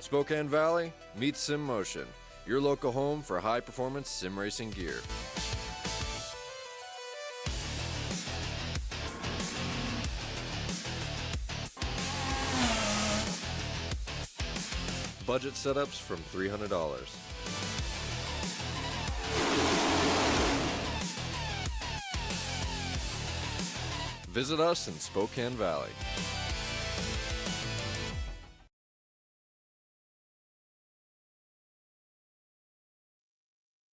Spokane Valley, meet Sim Motion, your local home for high-performance sim racing gear. Budget setups from $300. Visit us in Spokane Valley.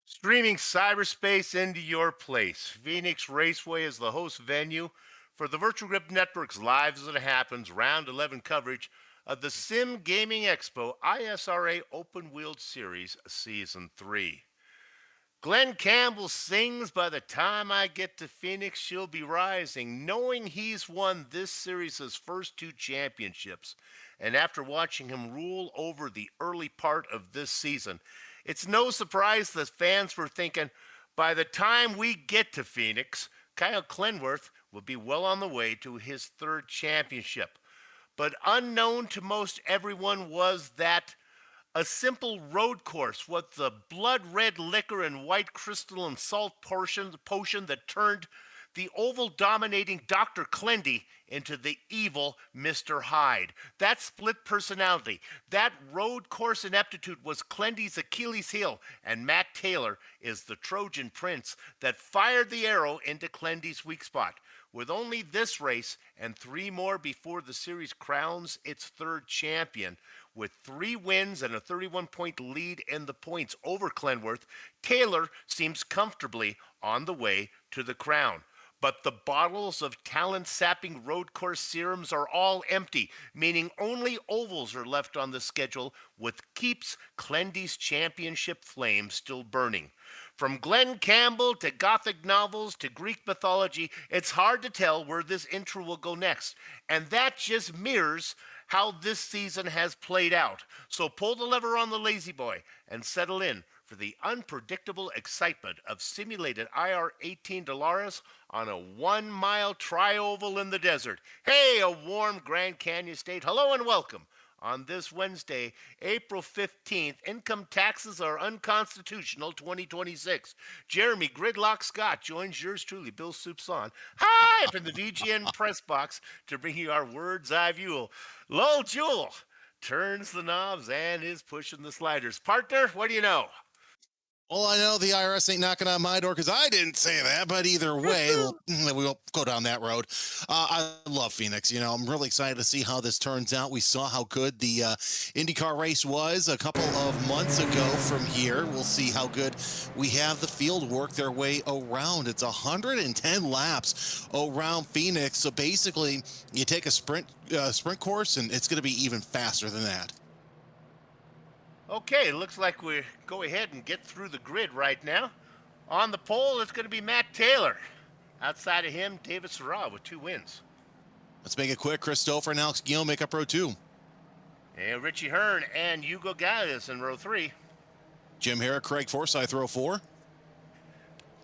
Streaming cyberspace into your place. Phoenix Raceway is the host venue for the Virtual Grip Network's Live as It Happens Round 11 coverage of the Sim Gaming Expo ISRA Open Wheeled Series Season 3. Glenn Campbell sings, "By the time I get to Phoenix, she'll be rising," knowing he's won this series' first two championships. And after watching him rule over the early part of this season, it's no surprise that fans were thinking, by the time we get to Phoenix, Kyle Clenworth will be well on the way to his third championship. But unknown to most everyone was that a simple road course with the blood red liquor and white crystal and salt potion that turned the oval dominating Dr. Clendy into the evil Mr. Hyde. That split personality, that road course ineptitude was Clendy's Achilles heel, and Matt Taylor is the Trojan prince that fired the arrow into Clendy's weak spot. With only this race and three more before the series crowns its third champion, with 3 wins and a 31-point lead in the points over Clenworth, Taylor seems comfortably on the way to the crown. But the bottles of talent-sapping road course serums are all empty, meaning only ovals are left on the schedule, with Keeps Clendy's championship flame still burning. From Glenn Campbell to Gothic novels to Greek mythology, it's hard to tell where this intro will go next. And that just mirrors how this season has played out. So pull the lever on the lazy boy and settle in for the unpredictable excitement of simulated IR-18 Dolaris on a 1-mile tri-oval in the desert. Hey, a warm Grand Canyon state. Hello and welcome. On this Wednesday, April 15th, Income Taxes Are Unconstitutional 2026. Jeremy Gridlock Scott joins yours truly, Bill Soupson, high up in the VGN press box to bring you our Words Eye View. Lowell Jewell turns the knobs and is pushing the sliders. Partner, what do you know? Well, I know the IRS ain't knocking on my door because I didn't say that, but either way, we'll go down that road. I love Phoenix. You know, I'm really excited to see how this turns out. We saw how good the IndyCar race was a couple of months ago from here. We'll see how good we have the field work their way around. It's 110 laps around Phoenix. So basically, you take a sprint course, and it's going to be even faster than that. Okay, looks like we go ahead and get through the grid right now. On the pole, it's going to be Matt Taylor. Outside of him, David Serra with 2 wins. Let's make it quick. Christopher and Alex Guillaume make up row 2. And Richie Hearn and Hugo Galles in row 3. Jim Herrick, Craig Forsyth, row 4.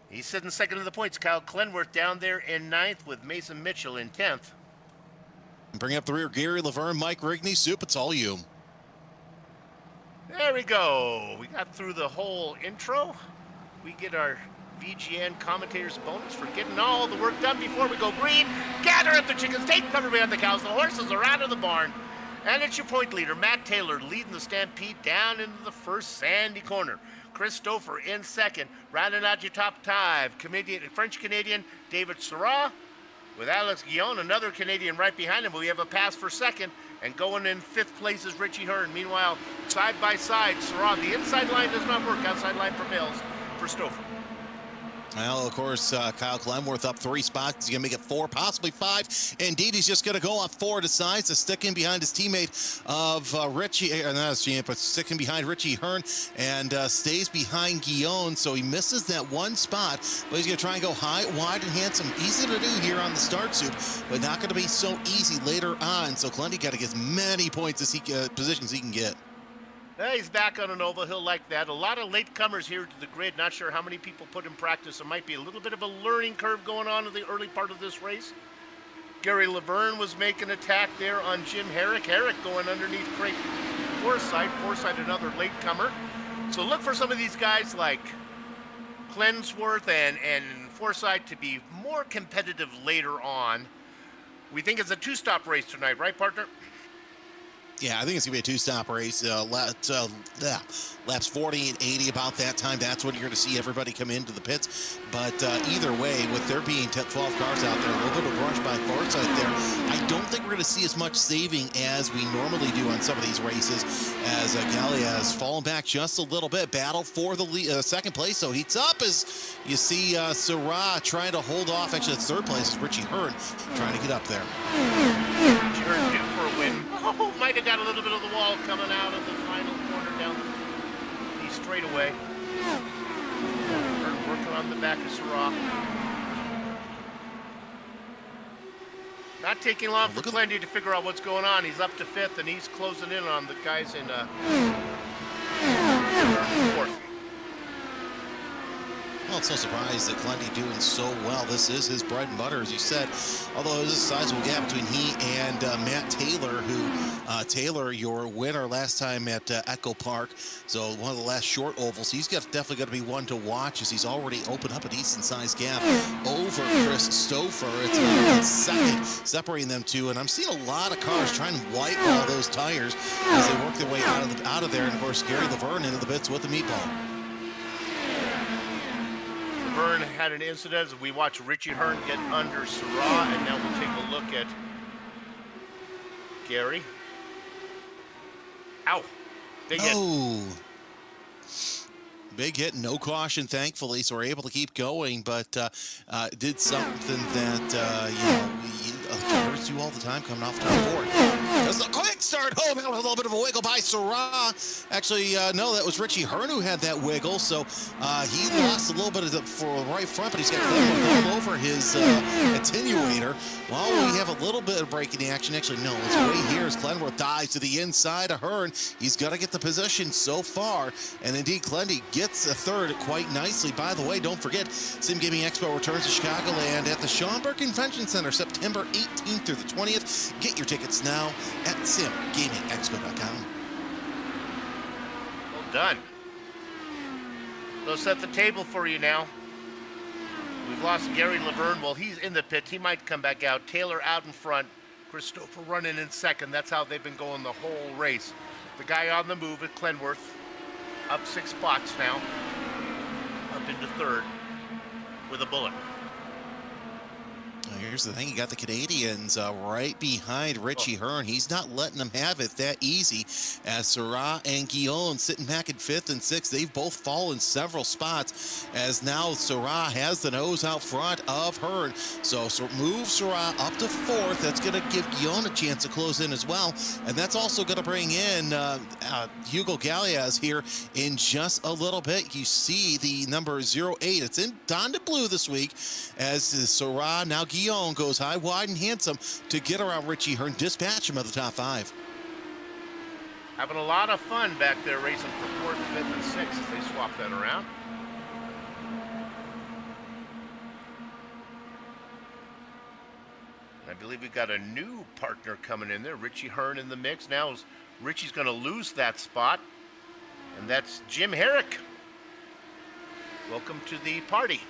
He's sitting second in the points. Kyle Clenworth down there in 9th with Mason Mitchell in 10th. And bring up the rear, Gary Laverne, Mike Rigney. Soup, it's all you. There we go. We got through the whole intro. We get our VGN commentators bonus for getting all the work done before we go green. Gather up the chickens, take cover behind the cows. The horses are out of the barn. And it's your point leader, Matt Taylor, leading the stampede down into the first sandy corner. Christopher in second, rounding out your top 5. French-Canadian David Serra with Alex Guillaume, another Canadian right behind him. We have a pass for second. And going in 5th place is Richie Hearn. Meanwhile, side by side, Serra. The inside line does not work. Outside line prevails for Stouffer. Well, of course, Kyle Clenworth up 3 spots. He's going to make it 4, possibly 5. Indeed, he's just going to go on 4 decides to stick in behind his teammate of Richie, not his teammate, but sticking behind Richie Hearn and stays behind Guillaume. So he misses that 1 spot, but he's going to try and go high, wide, and handsome. Easy to do here on the start suit, but not going to be so easy later on. So Clendy got to get as many points as positions he can get. He's back on an oval. He'll like that. A lot of latecomers here to the grid. Not sure how many people put in practice. There might be a little bit of a learning curve going on in the early part of this race. Gary Laverne was making an attack there on Jim Herrick. Herrick going underneath Craig Forsythe. Forsythe, another latecomer. So look for some of these guys like Clensworth and Forsythe to be more competitive later on. We think it's a two-stop race tonight, right, partner? Yeah, I think it's going to be a two-stop race. Laps 40 and 80 about that time. That's when you're going to see everybody come into the pits. But either way, with there being 12 cars out there, a little bit of rush by Forsythe there, I don't think we're going to see as much saving as we normally do on some of these races, as Gallia has fallen back just a little bit. Battle for the second place, so heats up as you see Syrah trying to hold off. Actually, the third place is Richie Hearn trying to get up there. Richie Hearn due for a win. Oh, might have got a little bit of the wall coming out of the final corner down the straightaway. Hearn working on the back of Syrah. Not taking long for Clendy to figure out what's going on. He's up to fifth, and he's closing in on the guys in fourth. Well, it's no surprise that Clendy doing so well. This is his bread and butter, as you said. Although there's a sizable gap between he and Matt Taylor, who Taylor, your winner last time at Echo Park. So one of the last short ovals. He's definitely going to be one to watch, as he's already opened up a decent-sized gap over Chris Stouffer. It's about second, separating them two. And I'm seeing a lot of cars trying to wipe all those tires as they work their way out of there. And of course, Gary Laverne into the pits with the meatball. Hearn had an incident as we watch Richie Hearn get under Syrah, and now we'll take a look at Gary. Ow! Big hit. Big hit, no caution, thankfully, so we're able to keep going, but did something that, drivers do all the time coming off turn 4. There's a quick start home, a little bit of a wiggle by Syrah. Actually, no, that was Richie Hearn who had that wiggle, so he lost a little bit of the right front, but he's got all over his attenuator. While we have a little bit of braking action, actually, no, it's way here as Clenworth dives to the inside of Hearn. He's got to get the position so far, and indeed, Clendy gets a third quite nicely. By the way, don't forget, Sim Gaming Expo returns to Chicagoland at the Schaumburg Convention Center September 18th through the 20th. Get your tickets now at simgamingexpo.com. Well done. They'll set the table for you now. We've lost Gary Laverne. Well, he's in the pits. He might come back out. Taylor out in front. Christopher running in second. That's how they've been going the whole race. The guy on the move at Clenworth, up 6 spots now, up into third with a bullet. Here's the thing, you got the Canadians right behind Richie Hearn. He's not letting them have it that easy, as Syrah and Guillaume sitting back in 5th and 6th. They've both fallen several spots, as now Syrah has the nose out front of Hearn. So move Syrah up to 4th. That's going to give Guillaume a chance to close in as well, and that's also going to bring in Hugo Galliaz here in just a little bit. You see the number 08. It's in Donned Blue this week, as Syrah, now Guillaume, goes high, wide, and handsome to get around Richie Hearn, dispatch him of the top 5. Having a lot of fun back there racing for 4th, 5th, and 6th as they swap that around. I believe we've got a new partner coming in there, Richie Hearn in the mix. Now Richie's going to lose that spot, and that's Jim Herrick. Welcome to the party.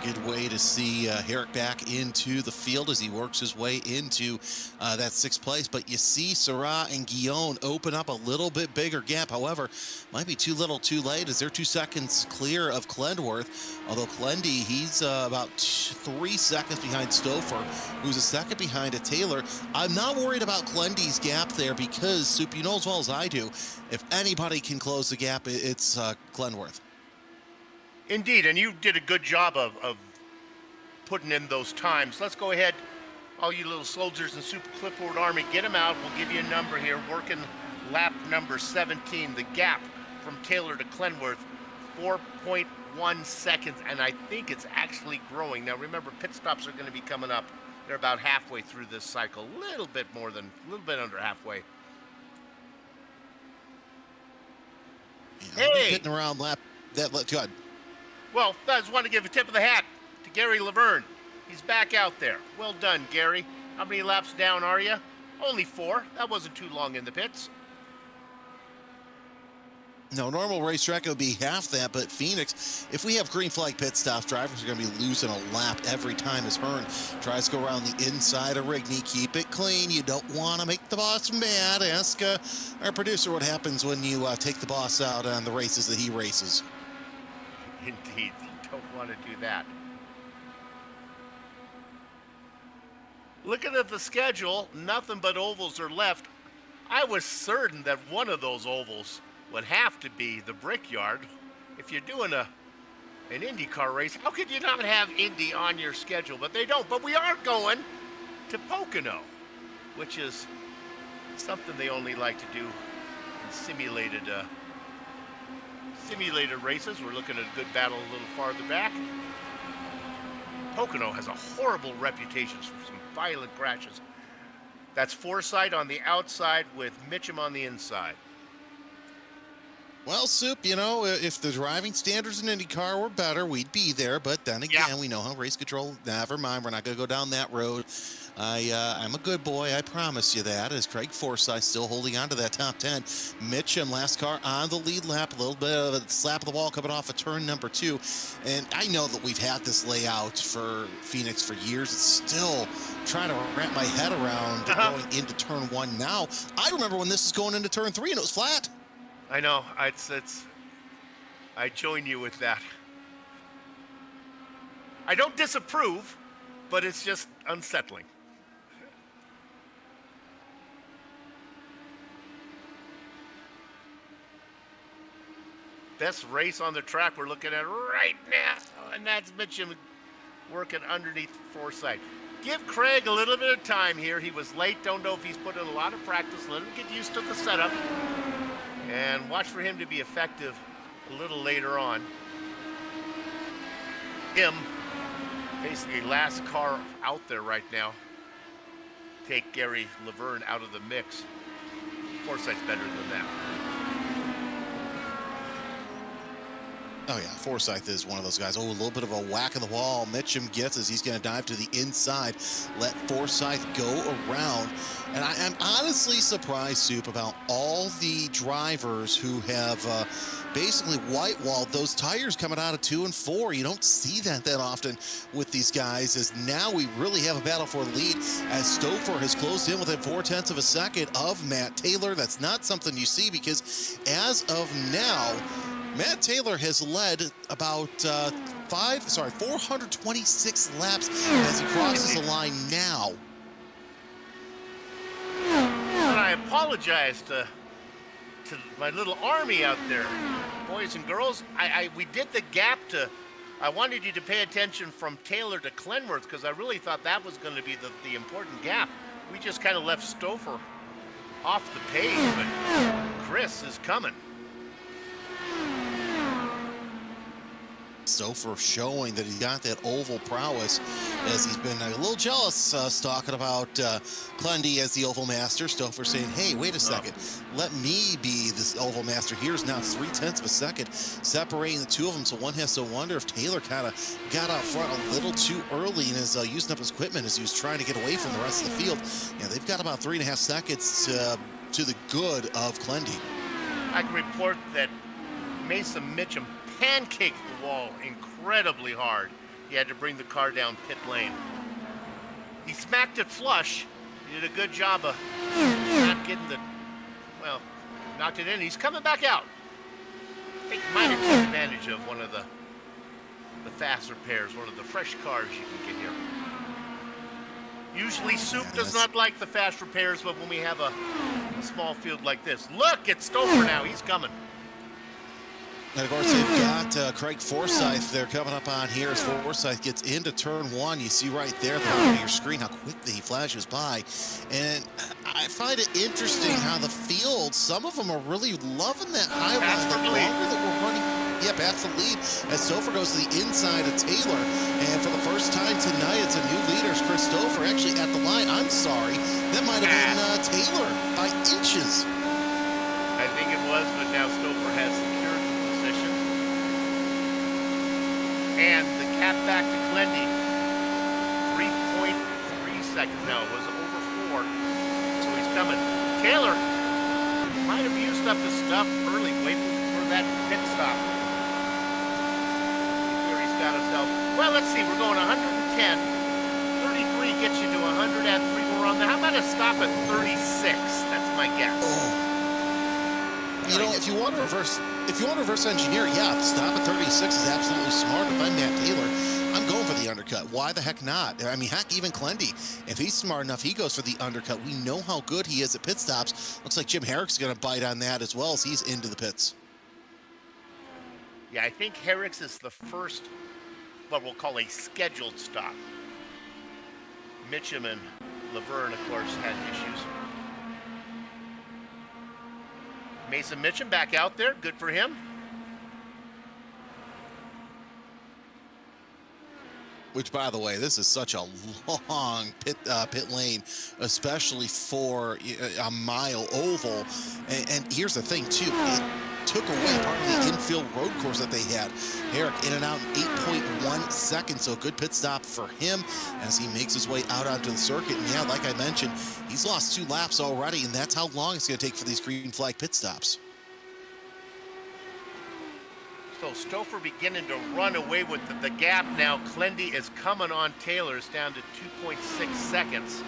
Good way to see Herrick back into the field as he works his way into that 6th place. But you see Syrah and Guillaume open up a little bit bigger gap. However, might be too little too late, as they're 2 seconds clear of Clendworth. Although Clendy, he's about 3 seconds behind Stouffer, who's a second behind a Taylor. I'm not worried about Clendy's gap there, because, Soup, you know as well as I do, if anybody can close the gap, it's Clendworth. Indeed, and you did a good job of putting in those times. Let's go ahead, all you little soldiers in Super Clipboard Army, get them out. We'll give you a number here, working lap number 17. The gap from Taylor to Clenworth, 4.1 seconds, and I think it's actually growing. Now remember, pit stops are going to be coming up. They're about halfway through this cycle, a little bit under halfway. Yeah, hey! Getting around lap, good. Well, I just want to give a tip of the hat to Gary Laverne. He's back out there. Well done, Gary. How many laps down are you? Only 4. That wasn't too long in the pits. No, normal racetrack it would be half that, but Phoenix, if we have green flag pit stops, drivers are going to be losing a lap every time as Hearn tries to go around the inside of Rigney. Keep it clean. You don't want to make the boss mad. Ask our producer what happens when you take the boss out on the races that he races. Indeed, you don't want to do that. Looking at the schedule, nothing but ovals are left. I was certain that one of those ovals would have to be the Brickyard. If you're doing an IndyCar race, how could you not have Indy on your schedule? But they don't. But we are going to Pocono, which is something they only like to do in simulated races. We're looking at a good battle a little farther back. Pocono has a horrible reputation for some violent crashes. That's Forsythe on the outside with Mitchum on the inside. Well, Soup, you know, if the driving standards in IndyCar were better, we'd be there. But then again, we know how race control, never mind, we're not going to go down that road. I'm a good boy, I promise you that, as Craig Forsythe still holding on to that top 10. Mitchum, last car on the lead lap, a little bit of a slap of the wall coming off of turn number 2. And I know that we've had this layout for Phoenix for years. It's still trying to wrap my head around going into turn 1 now. I remember when this was going into turn 3 and it was flat. I know. I join you with that. I don't disapprove, but it's just unsettling. Best race on the track we're looking at right now, and that's Mitchum working underneath Forsythe. Give Craig a little bit of time here. He was late. Don't know if he's put in a lot of practice. Let him get used to the setup. And watch for him to be effective a little later on. Him, basically last car out there right now. Take Gary Laverne out of the mix. Forsythe's better than that. Oh, yeah, Forsythe is one of those guys. Oh, a little bit of a whack in the wall. Mitchum gets as he's going to dive to the inside. Let Forsythe go around. And I am honestly surprised, Soup, about all the drivers who have basically white-walled those tires coming out of 2 and 4. You don't see that often with these guys, as now we really have a battle for the lead as Stouffer has closed in within 4/10 of a second of Matt Taylor. That's not something you see because as of now, Matt Taylor has led about 426 laps as he crosses the line now. And I apologize to my little army out there, boys and girls. We did the gap to. I wanted you to pay attention from Taylor to Clenworth because I really thought that was going to be the important gap. We just kind of left Stouffer off the page, but Chris is coming. Stouffer showing that he's got that oval prowess, as he's been a little jealous talking about Clundy as the oval master. Stouffer saying, hey, wait a second, let me be this oval master. Here's now 0.3 of a second separating the two of them, so one has to wonder if Taylor kind of got out front a little too early and is using up his equipment as he was trying to get away from the rest of the field. Yeah, they've got about 3.5 seconds to the good of Clundy. I can report that Mason Mitchum pancaked the wall incredibly hard. He had to bring the car down pit lane. He smacked it flush. He did a good job of not getting knocked it in. He's coming back out. I think he might have taken advantage of one of the faster pairs, one of the fresh cars you can get here. Usually Soup does not like the fast repairs, but when we have a small field like this. Look, it's Stouffer now. He's coming. And of course, they've got Craig Forsythe there coming up on here as Forsythe gets into turn 1. You see right there at the bottom of your screen how quickly he flashes by. And I find it interesting how the field, some of them are really loving that high line. The longer that we're running, past the lead as Stouffer goes to the inside of Taylor. And for the first time tonight, it's a new leader, Chris Stouffer, actually at the line. I'm sorry, that might have been Taylor by inches. I think it was, but now Stouffer has secured the position. And the cap back to Glendy, 3.3 seconds. seconds now. It was over 4. So he's coming. Taylor might have used up his stuff early, waiting for that pit stop. Here he's got himself. Well, let's see. We're going 110. 33 gets you to 100 and 3 more on there. How about a stop at 36? That's my guess. Oh. You know, if you want to reverse engineer, yeah, stop at 36 is absolutely smart. If I'm Matt Taylor, I'm going for the undercut. Why the heck not? I mean, heck, even Clendy, if he's smart enough, he goes for the undercut. We know how good he is at pit stops. Looks like Jim Herrick's going to bite on that as well as he's into the pits. Yeah, I think Herrick's is the first, what we'll call a scheduled stop. Mitchum and Laverne, of course, had issues. Mason Mitchum back out there. Good for him. Which, by the way, this is such a long pit lane, especially for a mile oval. And here's the thing, too. It took away part of the infield road course that they had. Herrick in and out in 8.1 seconds, so a good pit stop for him as he makes his way out onto the circuit. And yeah, like I mentioned, he's lost 2 laps already, and that's how long it's going to take for these green flag pit stops. So Stouffer beginning to run away with the gap now. Clendy is coming on Taylor's down to 2.6 seconds.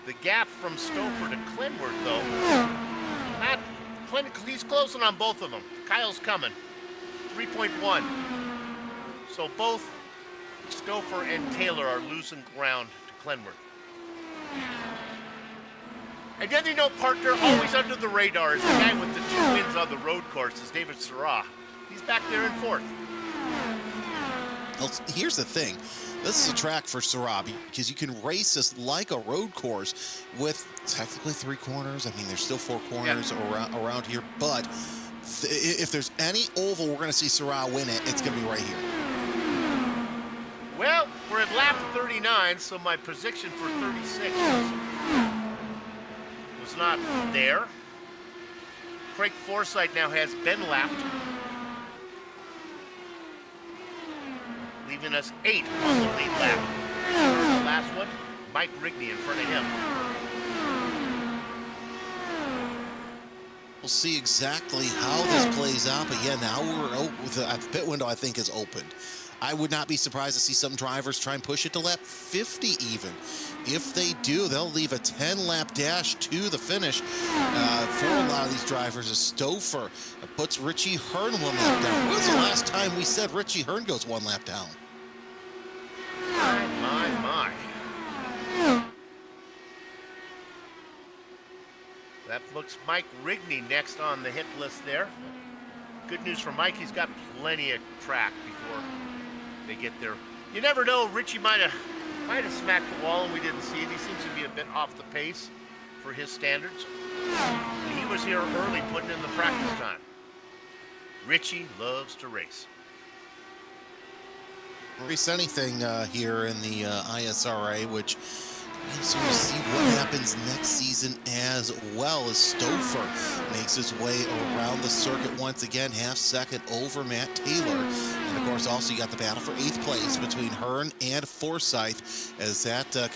The gap from Stouffer to Clenworth, though, he's closing on both of them. Kyle's coming, 3.1. So both Stouffer and Taylor are losing ground to Clenworth. And then you know, partner, always under the radar is the guy with the 2 wins on the road course is David Syrah. He's back there in 4th. Well, here's the thing. This is a track for Syrah because you can race this like a road course with technically 3 corners. I mean, there's still 4 corners around here, but if there's any oval we're going to see Syrah win it, it's going to be right here. Well, we're at lap 39, so my prediction for 36 was not there. Craig Forsyth now has been lapped, leaving us 8 on the lead lap. The last one, Mike Rigney in front of him. We'll see exactly how this plays out, but yeah, now the pit window, I think, is opened. I would not be surprised to see some drivers try and push it to lap 50 even. If they do, they'll leave a 10-lap dash to the finish. For a lot of these drivers, a Stouffer puts Richie Hearn 1 lap down. When's the last time we said Richie Hearn goes 1 lap down? My. That looks Mike Rigney next on the hit list there. Good news for Mike, he's got plenty of track before they get there. You never know, Richie might have smacked the wall and we didn't see it. He seems to be a bit off the pace for his standards. And he was here early putting in the practice time. Richie loves to race. Race anything here in the ISRA, which so we'll see what happens next season as well as Stouffer makes his way around the circuit once again, half second over Matt Taylor. And of course, also you got the battle for 8th place between Hearn and Forsyth as that the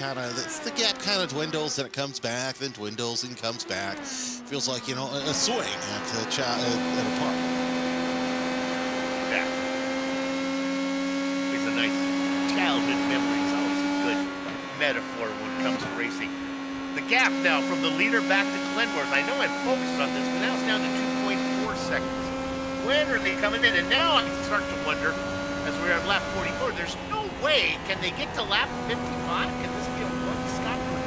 gap kind of dwindles and it comes back, then dwindles and comes back. Feels like, you know, a swing at a park. Yeah. It's a nice childhood memory. It's always a good metaphor when it comes to racing. The gap now from the leader back to Clenworth. I know I'm focused on this, but now it's down to 2.4 seconds. When are they coming in? And now I start to wonder, as we're on lap 44, there's no way. Can they get to lap 55? Can this be a one-stopper?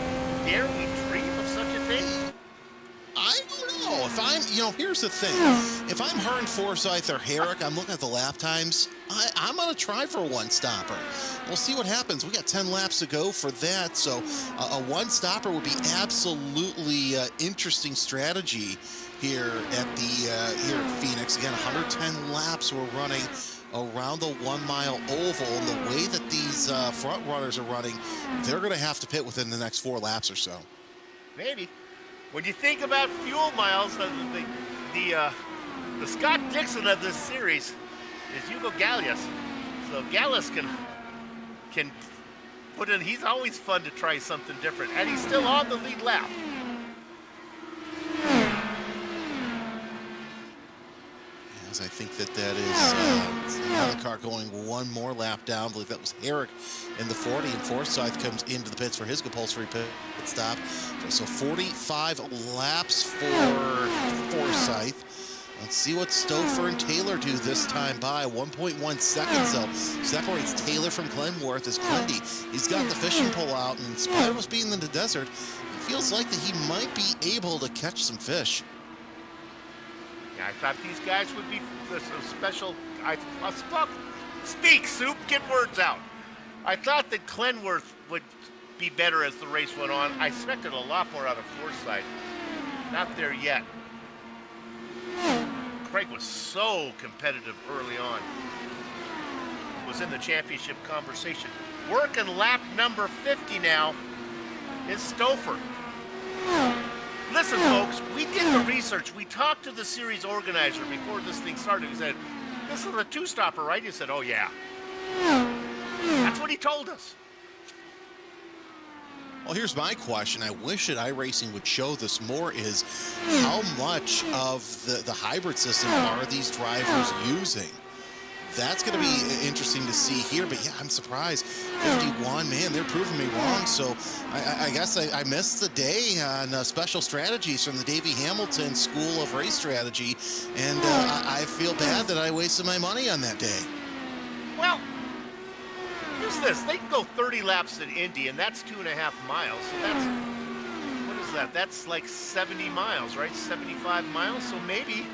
Dare we dream of such a thing? I don't know. If I'm, here's the thing. If I'm Hearn, Forsyth, or Herrick, I'm looking at the lap times. I'm going to try for a one-stopper. We'll see what happens. We got 10 laps to go for that, so a one-stopper would be absolutely interesting strategy here at here at Phoenix. Again, 110 laps we're running around the 1 mile oval, and the way that these front runners are running, they're going to have to pit within the next 4 laps or so. Maybe. When you think about fuel miles, the Scott Dixon of this series is Hugo Gallius. So if Gallus can can put in. He's always fun to try something different, and he's still on the lead lap. As I think that is another car going one more lap down. I believe that was Herrick in the 40, and Forsyth comes into the pits for his compulsory pit stop. So 45 laps for Forsyth. Let's see what Stouffer and Taylor do this time by 1.1 seconds, though. Separates Taylor from Glenworth as Clendy. He's got the fishing pole out, and in spite of us being in the desert, it feels like that he might be able to catch some fish. Yeah, I thought these guys would be special. Speak, Soup, get words out. I thought that Glenworth would be better as the race went on. I expected a lot more out of Forsyth. Not there yet. Craig was so competitive early on. Was in the championship conversation. Working lap number 50 now is Stouffer. Listen, folks, we did the research. We talked to the series organizer before this thing started. He said, this is a two-stopper, right? He said, oh, yeah. That's what he told us. Well, here's my question. I wish that iRacing would show this more is how much of the hybrid system are these drivers using? That's going to be interesting to see here, but yeah, I'm surprised. 51, man, they're proving me wrong. So I guess I missed the day on special strategies from the Davey Hamilton School of Race Strategy, and I feel bad that I wasted my money on that day. Well, here's this. They can go 30 laps at Indy, and that's 2.5 miles. So that's, what is that? That's like 70 miles, right? 75 miles. So maybe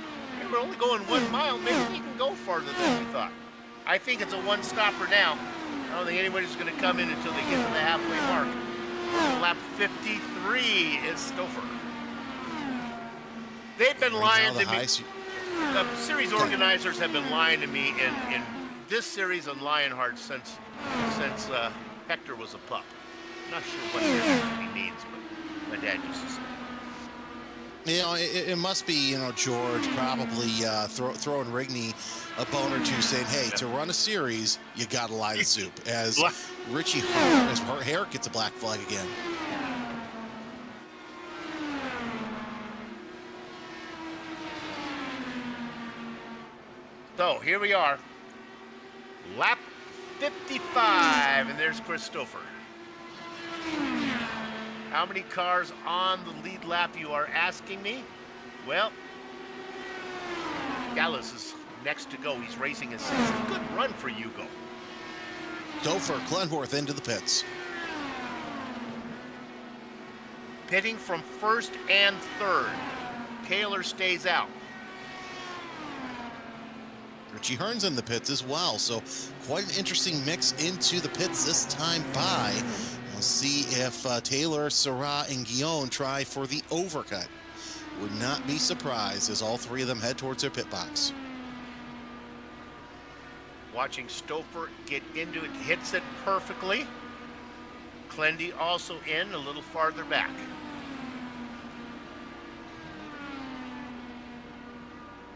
we're only going 1 mile. Maybe we can go farther than we thought. I think it's a one-stopper now. I don't think anybody's going to come in until they get to the halfway mark. Lap 53 is Stouffer. They've been lying to me. The series organizers have been lying to me in this series and Lionheart since Hector was a pup. I'm not sure what he means, but my dad used to say. You know, it must be, you know, George probably throwing Rigney a bone or two, saying, hey, to run a series, you got to lie to Soup. As Richie Herrick gets a black flag again. So here we are, lap 55, and there's Chris Stouffer. How many cars on the lead lap, you are asking me? Well, Gallus is next to go. He's racing in 6th. Good run for Hugo. Stouffer, Glenworth into the pits. Pitting from 1st and 3rd. Taylor stays out. Richie Hearn's in the pits as well, so quite an interesting mix into the pits this time by. We'll see if Taylor, Syrah, and Guillaume try for the overcut. Would not be surprised as all three of them head towards their pit box. Watching Stouffer get into it, hits it perfectly. Clendy also in a little farther back.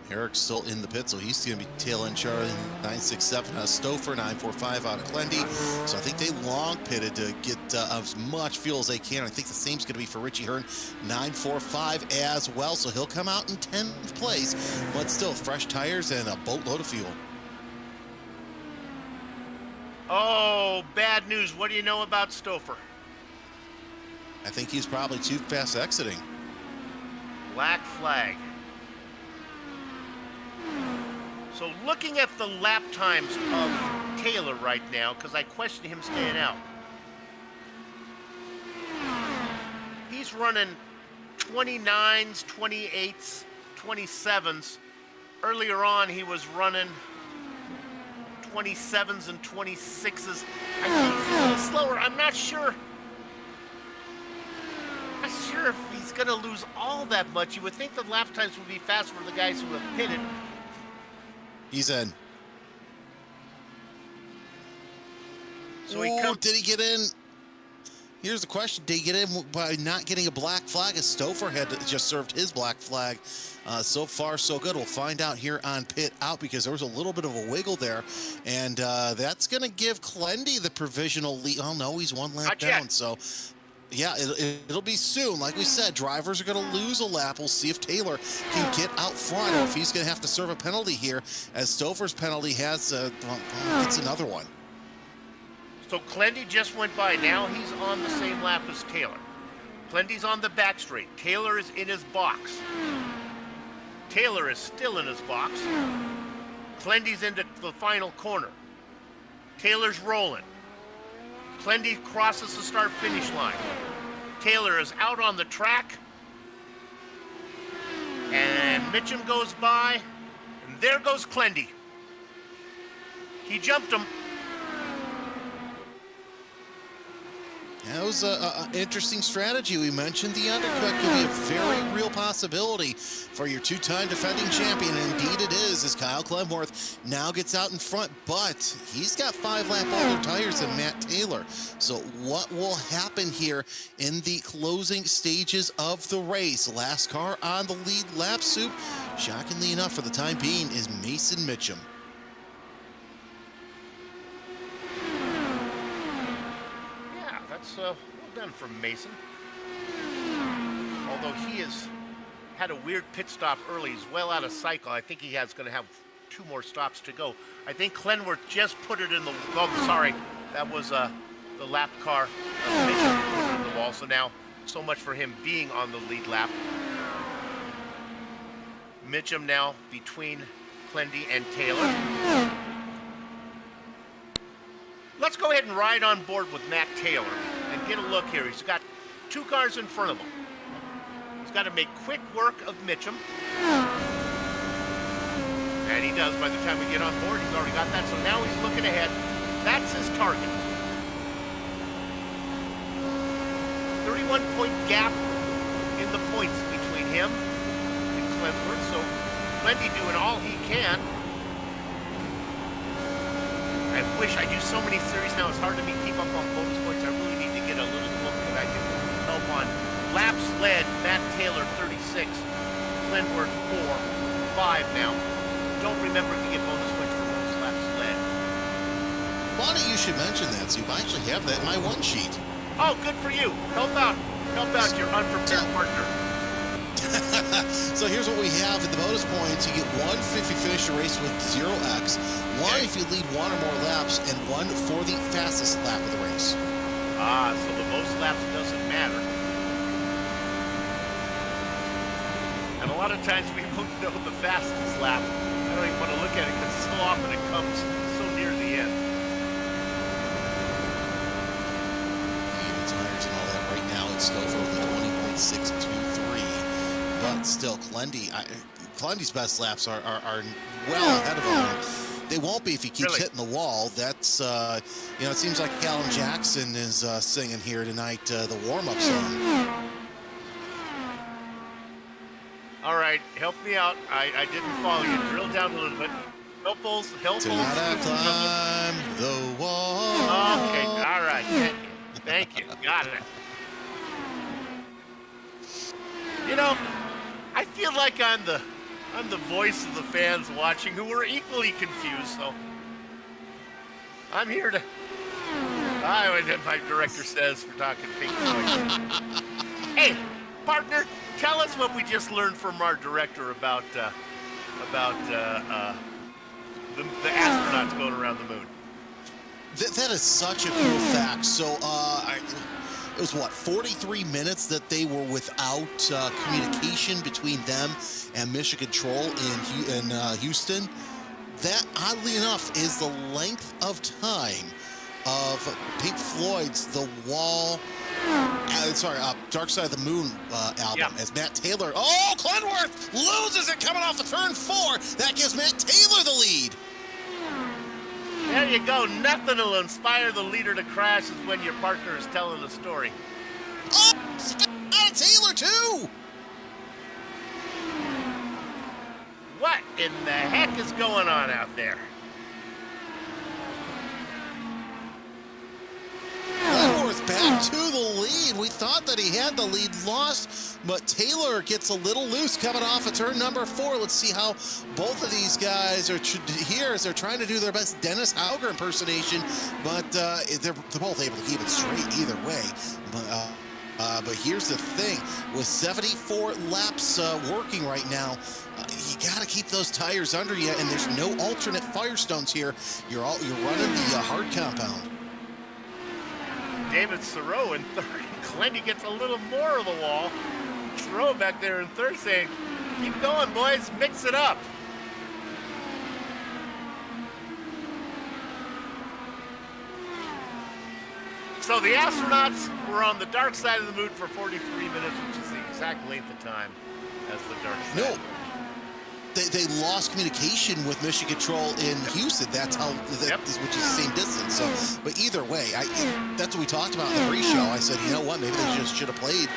Herrick's still in the pit, so he's going to be tail end Charlie 967 out of Stouffer, 945 out of Clendy. So I think they long pitted to get as much fuel as they can. I think the same's going to be for Richie Hearn, 945 as well. So he'll come out in 10th place, but still fresh tires and a boatload of fuel. Oh, bad news. What do you know about Stouffer? I think he's probably too fast exiting. Black flag. So looking at the lap times of Taylor right now, because I question him staying out. He's running 29s, 28s, 27s. Earlier on, he was running 27s and 26s. I think he's a little slower. I'm not sure. I'm not sure if he's going to lose all that much. You would think the lap times would be fast for the guys who have pitted. He's in. So he comes. Did he get in? Here's the question: did he get in by not getting a black flag? As Stouffer had just served his black flag. So far, so good. We'll find out here on pit out because there was a little bit of a wiggle there, and that's going to give Clendy the provisional lead. Oh no, he's one lap down. So. Yeah, it'll be soon. Like we said, drivers are going to lose a lap. We'll see if Taylor can get out front or if he's going to have to serve a penalty here, as Stouffer's penalty has gets another one. So Clendy just went by. Now he's on the same lap as Taylor. Clendy's on the back straight. Taylor is in his box. Taylor is still in his box. Clendy's into the final corner. Taylor's rolling. Clendy crosses the start-finish line. Taylor is out on the track. And Mitchum goes by. And there goes Clendy. He jumped him. That was an interesting strategy. We mentioned the undercut could be a very real possibility for your two-time defending champion, and indeed it is, as Kyle Clemworth now gets out in front, but he's got 5-lap older tires than Matt Taylor. So what will happen here in the closing stages of the race? Last car on the lead lap soup, shockingly enough for the time being, is Mason Mitchum. Well done from Mason. Although he has had a weird pit stop early, he's well out of cycle. I think he has going to have 2 more stops to go. I think Clenworth just put it in the. Oh, sorry, that was the lap car of Mitchum put it in the wall. So now, so much for him being on the lead lap. Mitchum now between Clendy and Taylor. Let's go ahead and ride on board with Matt Taylor and get a look here. He's got 2 cars in front of him. He's got to make quick work of Mitchum. And he does by the time we get on board. He's already got that. So now he's looking ahead. That's his target. 31-point gap in the points between him and Clemworth. So Clendy doing all he can. I wish I do so many series now. It's hard to keep up on bonus points. I really need to get a little look that I can help on. Laps led, Matt Taylor 36, Clenworth 4, 5 now. Don't remember if you get bonus points for most laps led. Funny you should mention that, so I actually have that in my one sheet. Oh, good for you. Help out your unprepared partner. So here's what we have in the bonus points. You get 1 if you finish the race with 0x, 1 if you lead 1 or more laps, and 1 for the fastest lap of the race. So the most laps doesn't matter. And a lot of times we don't know the fastest lap. I don't even want to look at it because so often it comes so near the end. The tires and all that right now, it's still for the 20.623. But still, Clendy's best laps are well ahead of him. They won't be if he keeps hitting the wall. That's, it seems like Callum Jackson is singing here tonight, the warm-up song. All right, help me out. I didn't follow you. Drill down a little bit. Help us. Tonight I climb the wall. Okay, all right. Thank you. Got it. I feel like I'm the voice of the fans watching who are equally confused, so I'm here to. My director says for talking Pink Floyd. Hey, partner, tell us what we just learned from our director about the astronauts going around the moon. That is such a cool fact. So, it was 43 minutes that they were without communication between them and Mission Control in Houston. That, oddly enough, is the length of time of Pink Floyd's The Wall, Dark Side of the Moon album. Yep. As Matt Taylor, Clenworth loses it coming off the turn 4. That gives Matt Taylor the lead. There you go. Nothing will inspire the leader to crash is when your partner is telling the story. Spit out Taylor too. What in the heck is going on out there? Clenworth back to the lead. We thought that he had the lead lost, but Taylor gets a little loose coming off of turn number 4. Let's see how both of these guys are here as they're trying to do their best Dennis Hauger impersonation, but they're both able to keep it straight either way. But here's the thing, with 74 laps working right now, you got to keep those tires under you, and there's no alternate Firestones here. You're running the hard compound. David Thoreau in third. Glendy gets a little more of the wall. Thoreau back there in third saying, keep going, boys, mix it up. So the astronauts were on the dark side of the moon for 43 minutes, which is the exact length of time as the dark side. No. They lost communication with Mission Control in Houston. That's how, which is the same distance. So, but either way, that's what we talked about in the pre-show. I said, you know what? Maybe they just should have played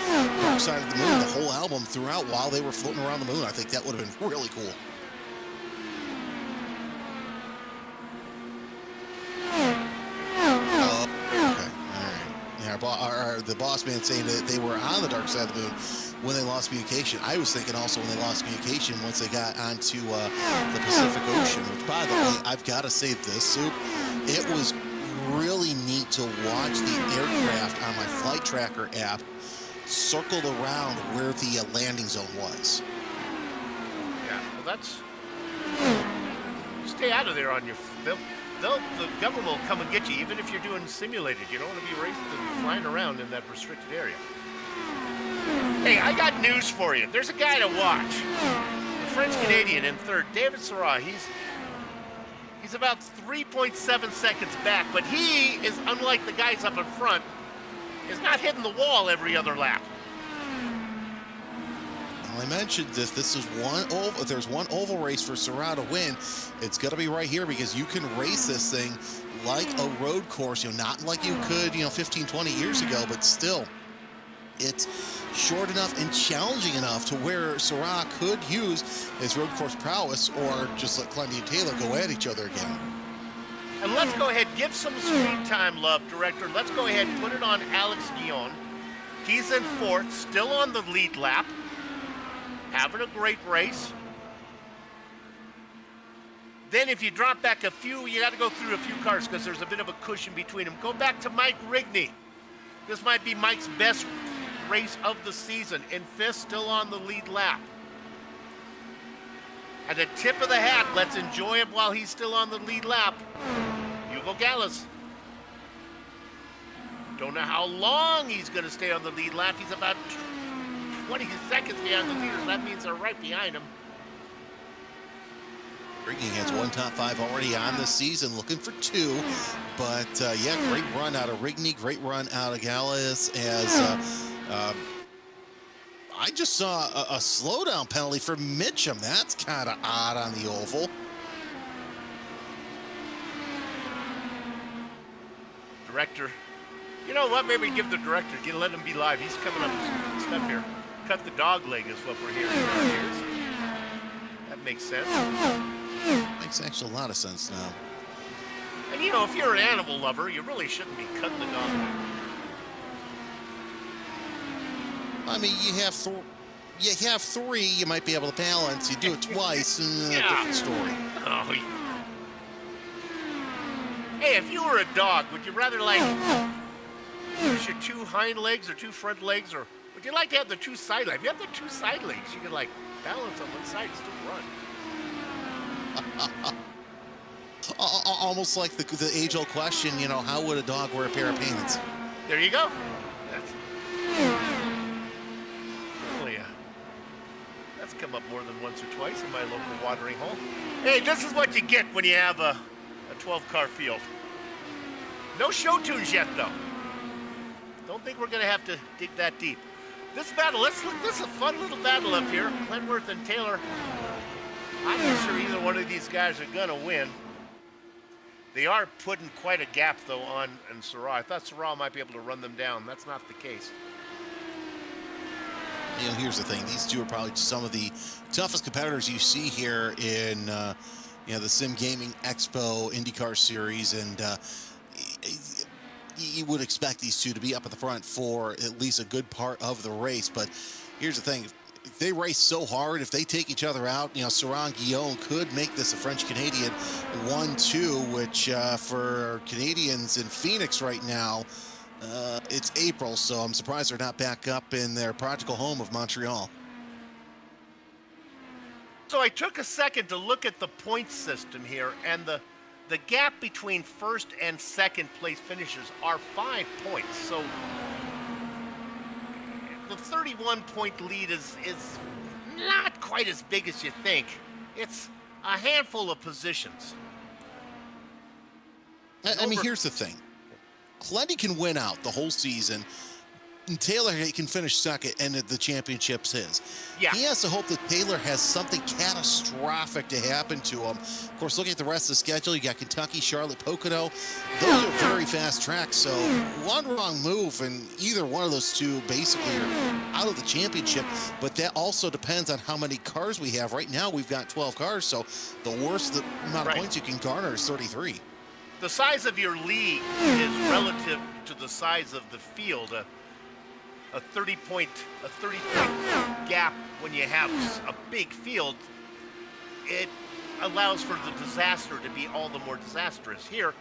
Dark Side of the Moon, the whole album throughout while they were floating around the moon. I think that would have been really cool. The boss man saying that they were on the dark side of the moon when they lost communication. I was thinking also when they lost communication once they got onto the Pacific Ocean, which, by the way, I've got to say this, Soup, it was really neat to watch the aircraft on my flight tracker app circle around where the landing zone was. Yeah, well, that's... Stay out of there on your... The government will come and get you, even if you're doing simulated. You don't want to be racing and flying around in that restricted area. Hey, I got news for you. There's a guy to watch. The French-Canadian in third, David Sarra. He's about 3.7 seconds back, but he is, unlike the guys up in front, is not hitting the wall every other lap. I mentioned this. This is one oval. If there's one oval race for Sarra to win, it's going to be right here, because you can race this thing like a road course. Not like you could, 15, 20 years ago, but still, it's short enough and challenging enough to where Sarra could use his road course prowess, or just let Clendy and Taylor go at each other again. And let's go ahead, give some screen time love, director. Let's go ahead and put it on Alex Guillon. He's in fourth, still on the lead lap. Having a great race. Then if you drop back a few, you got to go through a few cars because there's a bit of a cushion between them. Go back to Mike Rigney. This might be Mike's best race of the season. In fifth, still on the lead lap. At the tip of the hat, let's enjoy him while he's still on the lead lap. Hugo Gallas. Don't know how long he's going to stay on the lead lap. He's about 20 seconds behind the leaders. That means they're right behind him. Rigney has one top 5 already on this season, looking for 2. But yeah, great run out of Rigney, great run out of Gallas. As I just saw a slowdown penalty for Mitchum. That's kind of odd on the oval. Director, you know what? Maybe give the director, let him be live. He's coming up with some stuff here. Cut the dog leg is what we're hearing in our ears. That makes sense. Makes actually a lot of sense now. And if you're an animal lover, you really shouldn't be cutting the dog leg. I mean, you have 3, you might be able to balance. You do it twice, and a different story. Oh. Hey, if you were a dog, would you rather use your 2 hind legs or 2 front legs, or would you like to have the 2 side legs? If you have the 2 side legs, you can balance on one side and still run. Almost like the age-old question, how would a dog wear a pair of pants? There you go. That's come up more than once or twice in my local watering hole. Hey, this is what you get when you have a 12-car field. No show tunes yet, though. Don't think we're going to have to dig that deep. This battle, this is a fun little battle up here. Glenworth and Taylor. I'm not sure either one of these guys are going to win. They are putting quite a gap, though, on Sarra. I thought Sarra might be able to run them down. That's not the case. Here's the thing. These two are probably some of the toughest competitors you see here in the Sim Gaming Expo IndyCar Series. And, you would expect these two to be up at the front for at least a good part of the race. But here's the thing. If they race so hard, if they take each other out, you know, Sarang Guillaume could make this a French-Canadian 1-2, which for Canadians in Phoenix right now, it's April, so I'm surprised they're not back up in their practical home of Montreal. So I took a second to look at the point system here, and the gap between first and second place finishers are 5 points. So the 31-point lead is not quite as big as you think. It's a handful of positions. I mean, here's the thing. Clendy can win out the whole season, and Taylor can finish second, and the championship's his. Yeah. He has to hope that Taylor has something catastrophic to happen to him. Of course, looking at the rest of the schedule, you got Kentucky, Charlotte, Pocono. Those are very fast tracks, so one wrong move, and either one of those two basically are out of the championship, but that also depends on how many cars we have. Right now, we've got 12 cars, so the worst amount of points you can garner is 33. The size of your league is relative to the size of the field. A 30-point gap when you have a big field, it allows for the disaster to be all the more disastrous. Here,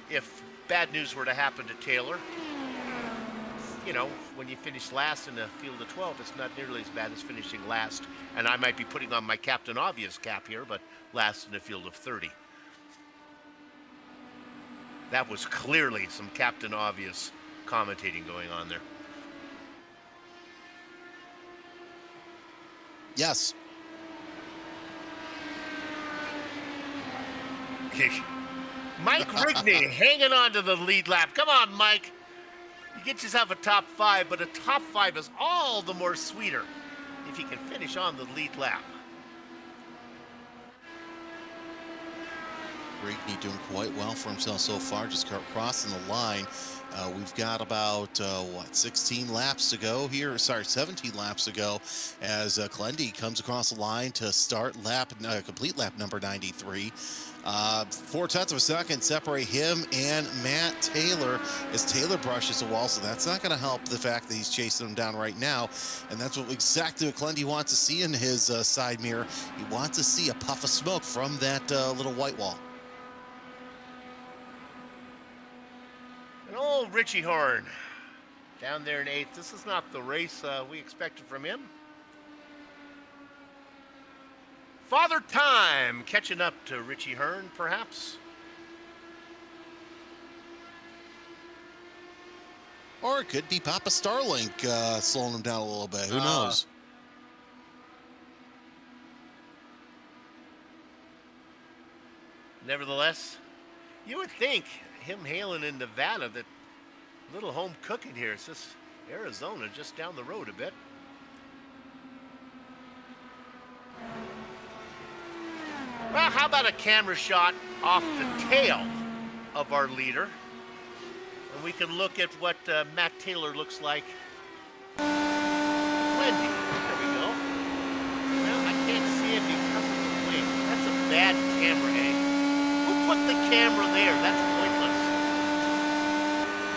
if bad news were to happen to Taylor, you know, when you finish last in a field of 12, it's not nearly as bad as finishing last. And I might be putting on my Captain Obvious cap here, but last in a field of 30. That was clearly some Captain Obvious commentating going on there. Yes. Mike Rigney hanging on to the lead lap. Come on, Mike. You get yourself a top 5, but a top 5 is all the more sweeter if you can finish on the lead lap. Rigney doing quite well for himself so far, just crossing the line. We've got about, 16 laps to go here. Sorry, 17 laps to go as Clendy comes across the line to start complete lap number 93. 0.4 of a second separate him and Matt Taylor as Taylor brushes the wall, so that's not going to help the fact that he's chasing him down right now. And that's exactly what Clendy wants to see in his side mirror. He wants to see a puff of smoke from that little white wall. And old Richie Horn down there in 8th. This is not the race we expected from him. Father Time catching up to Richie Hearn, perhaps. Or it could be Papa Starlink slowing him down a little bit. Who knows? Nevertheless, you would think him hailing in Nevada, that little home cooking here. It's just Arizona, just down the road a bit. Well, how about a camera shot off the tail of our leader? And we can look at what Matt Taylor looks like. Wendy, there we go. Well, I can't see him because of the wing. That's a bad camera angle. Who put the camera there? That's pointless.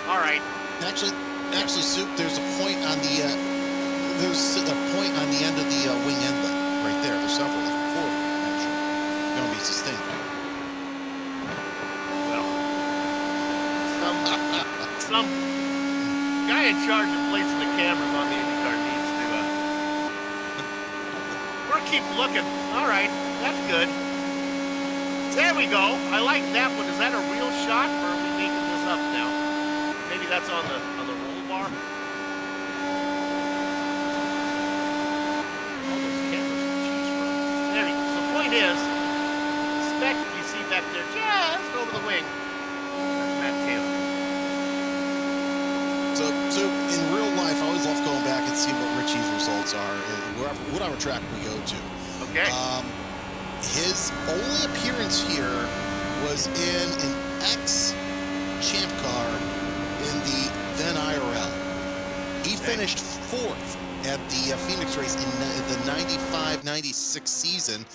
All right. Actually, Soup, there's a point on the end of the wing inlet right there. There's several of them. 4 of them, actually. Going to be sustained. Well, some guy in charge of placing the cameras on the IndyCar needs to. We'll keep looking. All right, that's good. There we go. I like that one. Is that a real shot, or are we making this up now? Maybe that's on the roll bar. All those cameras to choose from. There you go. So the point is, spec you see back there just over the wing. That's Matt Taylor. So in real life, I always love going back and see what Richie's results are, whatever track we go to. Okay. His only appearance here was in an ex-champ car in the then IRL. He finished 4th at the Phoenix race in the 95-96 season.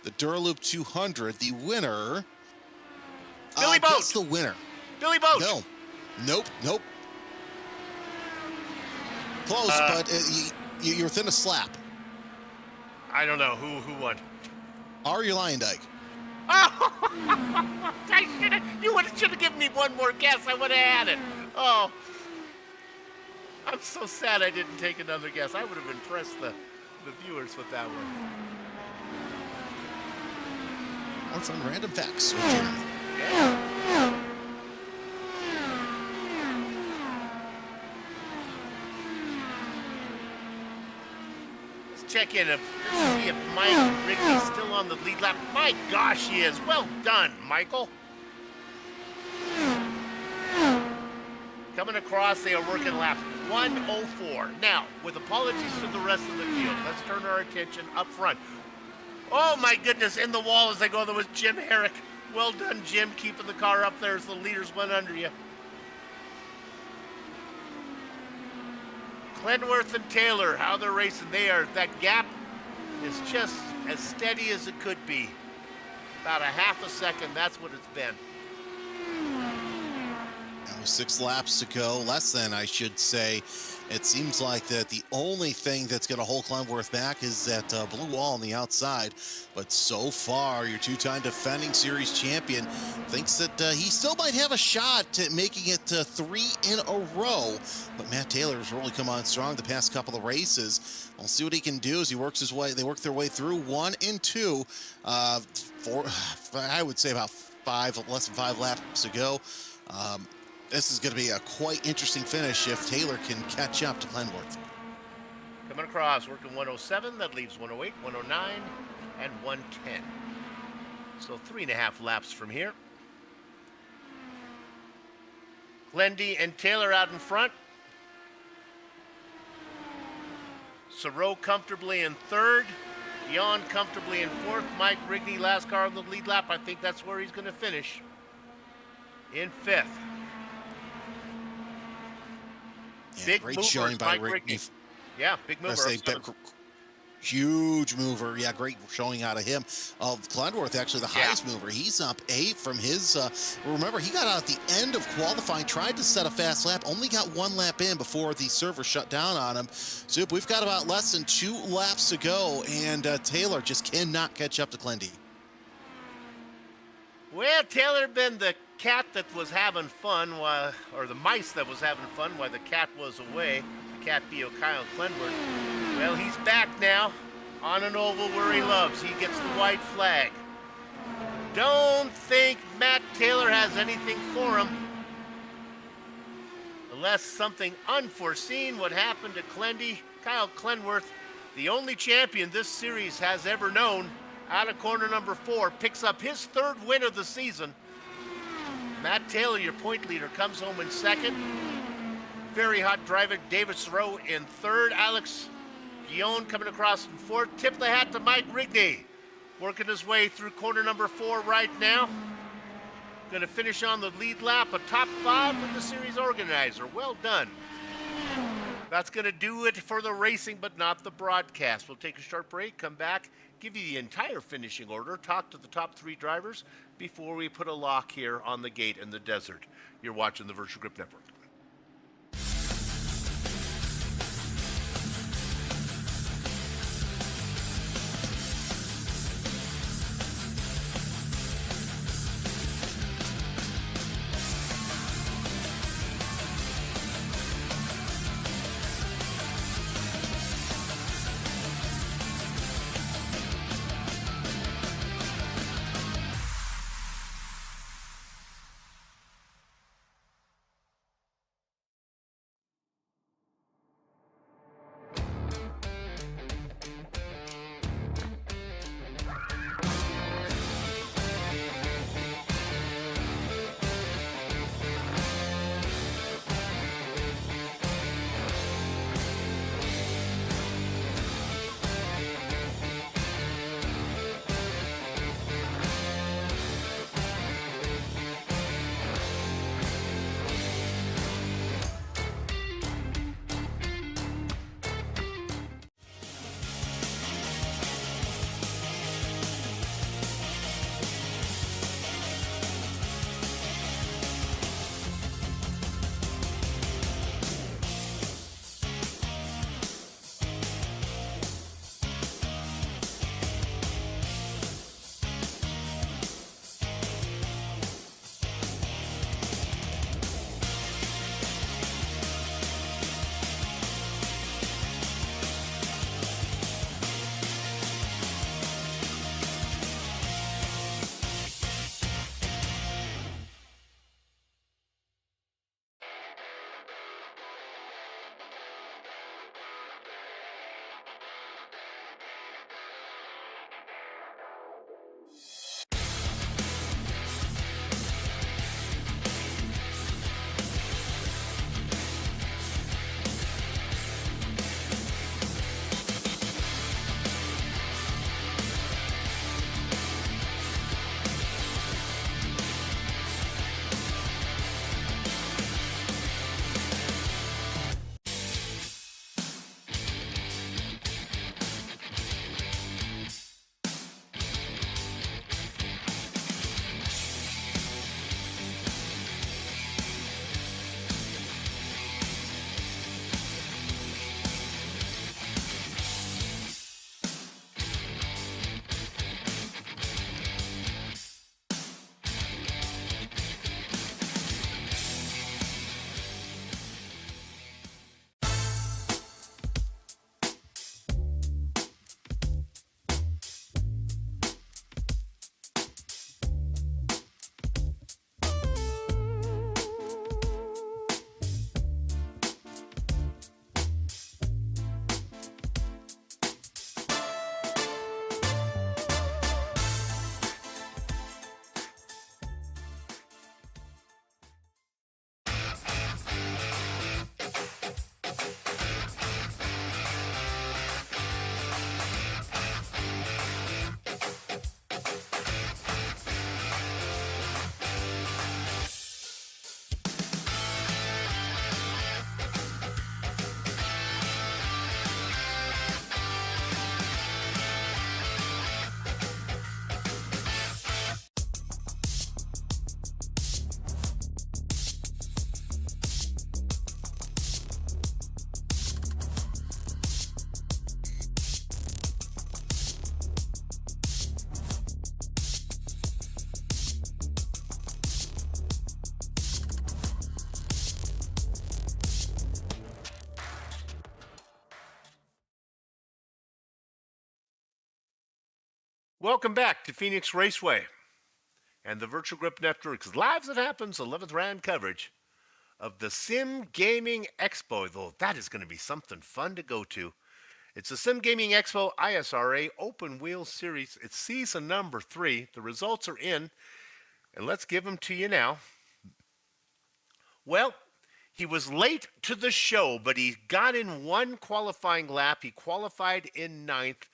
The Duraloop 200, the winner. Billy Boat. Guess the winner. Billy Boat. No. Nope. Close, but you're within a slap. I don't know who won. Ari Lyondike. Oh, you should have given me one more guess. I would have had it. Oh, I'm so sad I didn't take another guess. I would have impressed the viewers with that one. That's on Random Facts with Jeremy. Yeah. Let's check in to see if Mike Ridley's still on the lead lap. My gosh, he is. Well done, Michael. Coming across, they are working lap 104. Now, with apologies to the rest of the field, let's turn our attention up front. Oh my goodness, in the wall as they go, there was Jim Herrick. Well done, Jim, keeping the car up there as the leaders went under you. Clenworth and Taylor, how they're racing. That gap is just as steady as it could be. About a half a second, that's what it's been. 6 laps to go, less than, I should say. It seems like that the only thing that's going to hold Clenworth back is that blue wall on the outside. But so far, your two-time defending series champion thinks that he still might have a shot at making it 3 in a row. But Matt Taylor has really come on strong the past couple of races. We'll see what he can do as he works his way. They work their way through 1 and 2. I would say about less than 5 laps to go. This is going to be a quite interesting finish if Taylor can catch up to Clenworth. Coming across, working 107. That leaves 108, 109, and 110. So 3.5 laps from here. Glendy and Taylor out in front. Saroux comfortably in third. Guillaume comfortably in fourth. Mike Rigney, last car on the lead lap. I think that's where he's going to finish. In fifth. Yeah, Big great mover, showing by Mike Rigney. Yeah, big mover. Huge mover. Yeah, great showing out of him. Clenworth, actually the highest mover. He's up 8 from his, remember, he got out at the end of qualifying, tried to set a fast lap, only got 1 lap in before the server shut down on him. Zoop, we've got about less than 2 laps to go, and Taylor just cannot catch up to Glendy. Well, Taylor been the cat that was having fun, or the mice that was having fun while the cat was away. The cat being Kyle Clenworth. Well, he's back now on an oval where he loves. He gets the white flag. Don't think Matt Taylor has anything for him. Unless something unforeseen would happen to Kyle Clenworth, the only champion this series has ever known, out of corner number 4, picks up his 3rd win of the season. Matt Taylor, your point leader, comes home in 2nd. Very hot driver, David Saroux in 3rd. Alex Guillaume coming across in 4th. Tip the hat to Mike Rigney, working his way through corner number 4 right now. Going to finish on the lead lap, a top 5 for the series organizer. Well done. That's going to do it for the racing, but not the broadcast. We'll take a short break, come back, give you the entire finishing order, talk to the top 3 drivers before we put a lock here on the gate in the desert. You're watching the Virtual Grip Network. Welcome back to Phoenix Raceway and the Virtual Grip Network's Live As It Happens 11th round coverage of the Sim Gaming Expo, though that is going to be something fun to go to. It's the Sim Gaming Expo ISRA Open Wheel Series. It's season number 3. The results are in, and let's give them to you now. Well, he was late to the show, but he got in one qualifying lap. He qualified in 9th.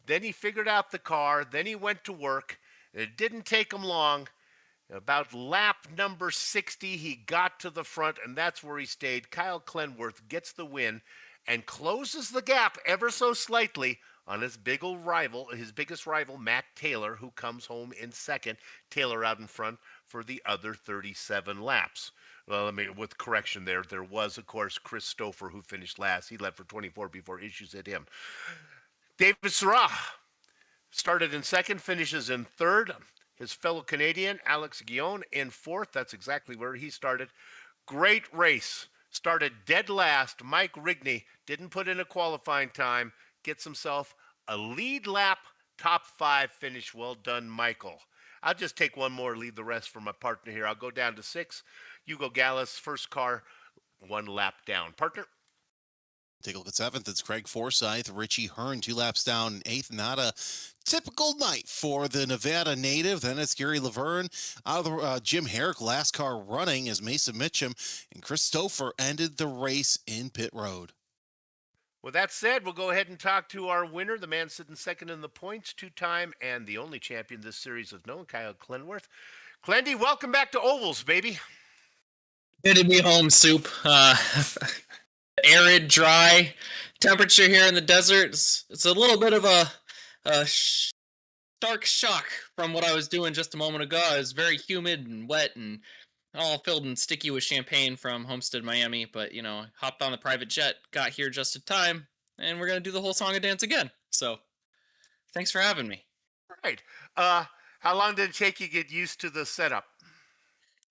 Then he figured out the car. Then he went to work. It didn't take him long. About lap number 60, he got to the front, and that's where he stayed. Kyle Clenworth gets the win and closes the gap ever so slightly on his biggest rival, Matt Taylor, who comes home in second. Taylor out in front for the other 37 laps. Well, I mean, with correction there was, of course, Chris Stouffer, who finished last. He led for 24 before issues hit him. David ISRA started in second, finishes in third. His fellow Canadian, Alex Guillon, in fourth. That's exactly where he started. Great race. Started dead last. Mike Rigney didn't put in a qualifying time. Gets himself a lead lap, top 5 finish. Well done, Michael. I'll just take one more, leave the rest for my partner here. I'll go down to 6. Hugo Gallus, first car, 1 lap down. Partner? Take a look at 7th. It's Craig Forsyth. Richie Hearn, 2 laps down. 8th, not a typical night for the Nevada native. Then it's Gary Laverne. Out of the Jim Herrick, last car running as Mason Mitchum. And Chris Stouffer ended the race in pit road. With that said, we'll go ahead and talk to our winner, the man sitting second in the points, 2-time and the only champion this series is known, Kyle Clenworth. Clendy, welcome back to Ovals, baby. Good to be home, Soup. Arid, dry temperature here in the desert. It's a little bit of a stark shock from what I was doing just a moment ago. It was very humid and wet and all filled and sticky with champagne from Homestead, Miami. But, hopped on the private jet, got here just in time, and we're going to do the whole song and dance again. So, thanks for having me. Right. How long did it take you to get used to the setup?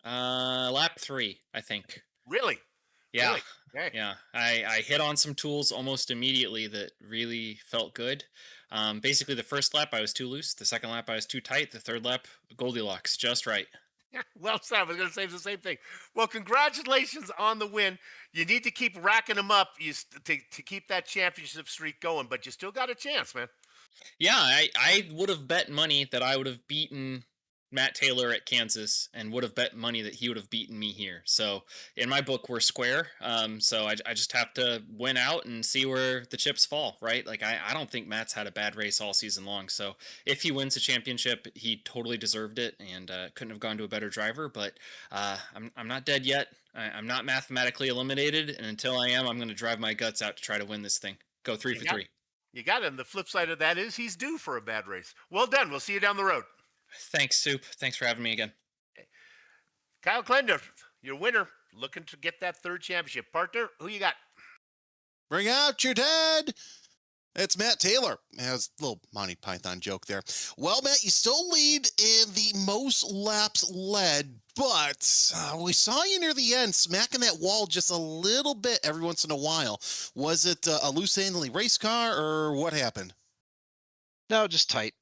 Lap 3, I think. Really? Yeah. Really? Okay. Yeah. I hit on some tools almost immediately that really felt good. Basically, the first lap, I was too loose. The second lap, I was too tight. The third lap, Goldilocks, just right. Well said. I was going to say the same thing. Well, congratulations on the win. You need to keep racking them up to keep that championship streak going, but you still got a chance, man. Yeah, I would have bet money that I would have beaten Matt Taylor at Kansas and would have bet money that he would have beaten me here. So in my book, we're square. So I just have to win out and see where the chips fall, right? Like, I don't think Matt's had a bad race all season long. So if he wins the championship, he totally deserved it and couldn't have gone to a better driver. But I'm not dead yet. I'm not mathematically eliminated. And until I am, I'm going to drive my guts out to try to win this thing. Go 3 for 3. You got it. And the flip side of that is he's due for a bad race. Well done. We'll see you down the road. Thanks, Soup. Thanks for having me again. Kyle Clenworth, your winner, looking to get that 3rd championship. Partner, who you got? Bring out your dead. It's Matt Taylor. Has a little Monty Python joke there. Well, Matt, you still lead in the most laps led, but we saw you near the end smacking that wall just a little bit every once in a while. Was it a loose handling race car or what happened? No, just tight.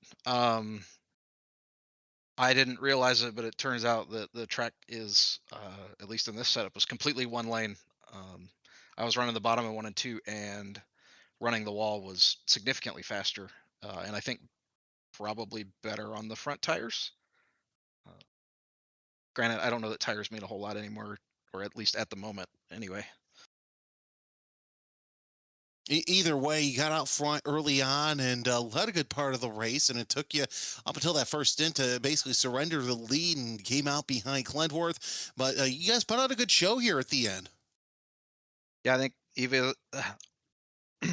I didn't realize it, but it turns out that the track is, at least in this setup, was completely one lane. I was running the bottom of 1 and 2, and running the wall was significantly faster, and I think probably better on the front tires. Granted, I don't know that tires mean a whole lot anymore, or at least at the moment, anyway. Either way, you got out front early on and led a good part of the race, and it took you up until that first stint to basically surrender the lead and came out behind Clenworth. But you guys put out a good show here at the end. Yeah, I think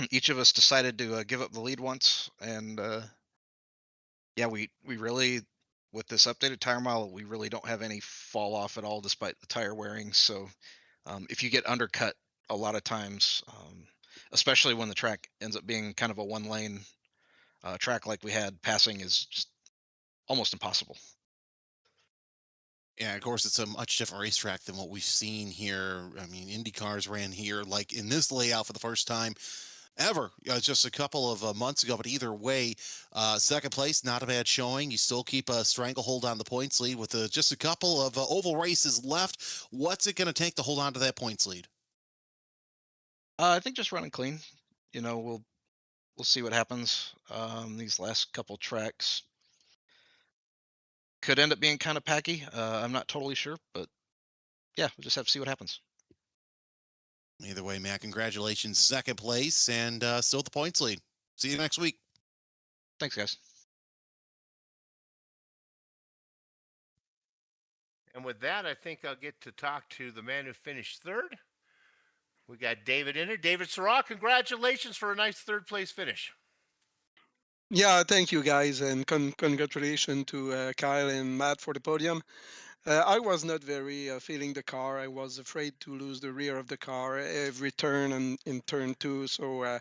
each of us decided to give up the lead once, and yeah, we really, with this updated tire model, we really don't have any fall off at all despite the tire wearing. So if you get undercut a lot of times, especially when the track ends up being kind of a 1 lane track like we had, passing is just almost impossible. Yeah, of course, it's a much different racetrack than what we've seen here. I mean, Indy cars ran here like in this layout for the first time ever. Just a couple of months ago, but either way, second place, not a bad showing. You still keep a stranglehold on the points lead with just a couple of oval races left. What's it going to take to hold on to that points lead? I think just running clean. You know, we'll see what happens. These last couple tracks could end up being kind of packy. I'm not totally sure, but yeah, we'll just have to see what happens. Either way, Matt, congratulations, second place, and still the points lead. See you next week. Thanks, guys. And with that, I think I'll get to talk to the man who finished third. We got David in there. David Sarah, congratulations for a nice third place finish. Yeah, thank you guys, and congratulations to Kyle and Matt for the podium. I was not very feeling the car. I was afraid to lose the rear of the car every turn and in turn two, so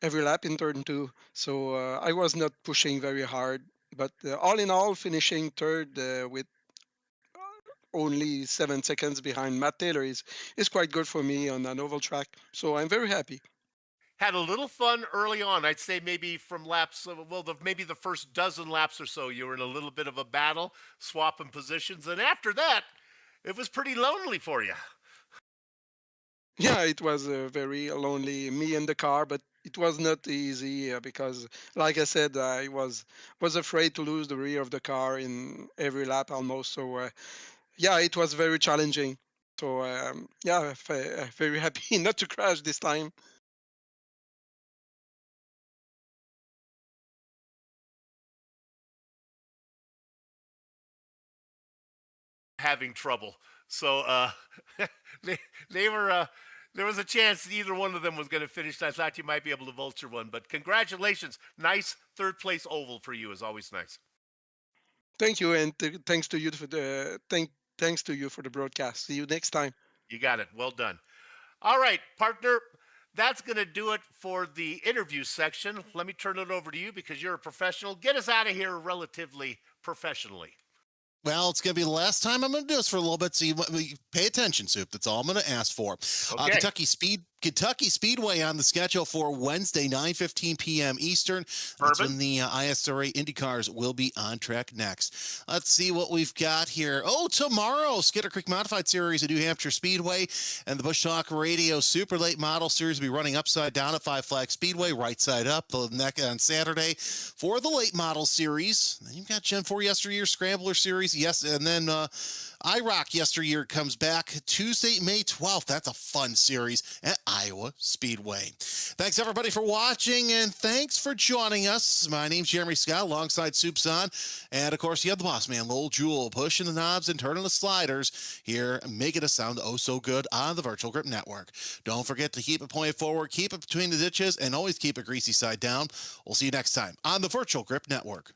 every lap in turn two. So I was not pushing very hard. But all in all, finishing third with only 7 seconds behind Matt Taylor is quite good for me on an oval track. So I'm very happy. Had a little fun early on. I'd say maybe from laps, maybe the first dozen laps or so, you were in a little bit of a battle, swapping positions. And after that, it was pretty lonely for you. Yeah, it was very lonely, me in the car, but it was not easy because, like I said, I was afraid to lose the rear of the car in every lap almost. So yeah, it was very challenging. So yeah, very happy not to crash this time. Having trouble. So they, they were, there was a chance either one of them was going to finish. I thought you might be able to vulture one, but congratulations. Nice third place oval for you is always nice. Thank you, and thanks to you for the thanks to you for the broadcast. See you next time. You got it. Well done. All right, partner. That's going to do it for the interview section. Let me turn it over to you because you're a professional. Get us out of here relatively professionally. Well, it's going to be the last time I'm going to do this for a little bit, so you pay attention, Soup. That's all I'm going to ask for. Okay. Kentucky Speedway on the schedule for Wednesday, 9:15 p.m. Eastern. That's when the ISRA IndyCars will be on track next. Let's see what we've got here. Oh, tomorrow, Skidder Creek Modified Series at New Hampshire Speedway and the Bush Talk Radio Super Late Model Series will be running upside down at Five Flag Speedway, right side up the neck on Saturday for the Late Model Series. Then you've got Gen 4 Yesteryear Scrambler Series, yes, and then iRock Yesteryear comes back Tuesday, May 12th. That's a fun series at Iowa Speedway. Thanks, everybody, for watching, and thanks for joining us. My name's Jeremy Scott, alongside Soupson. And, of course, you have the boss man, Lowell Jewell, pushing the knobs and turning the sliders here, making us sound oh so good on the Virtual Grip Network. Don't forget to keep it pointed forward, keep it between the ditches, and always keep it greasy side down. We'll see you next time on the Virtual Grip Network.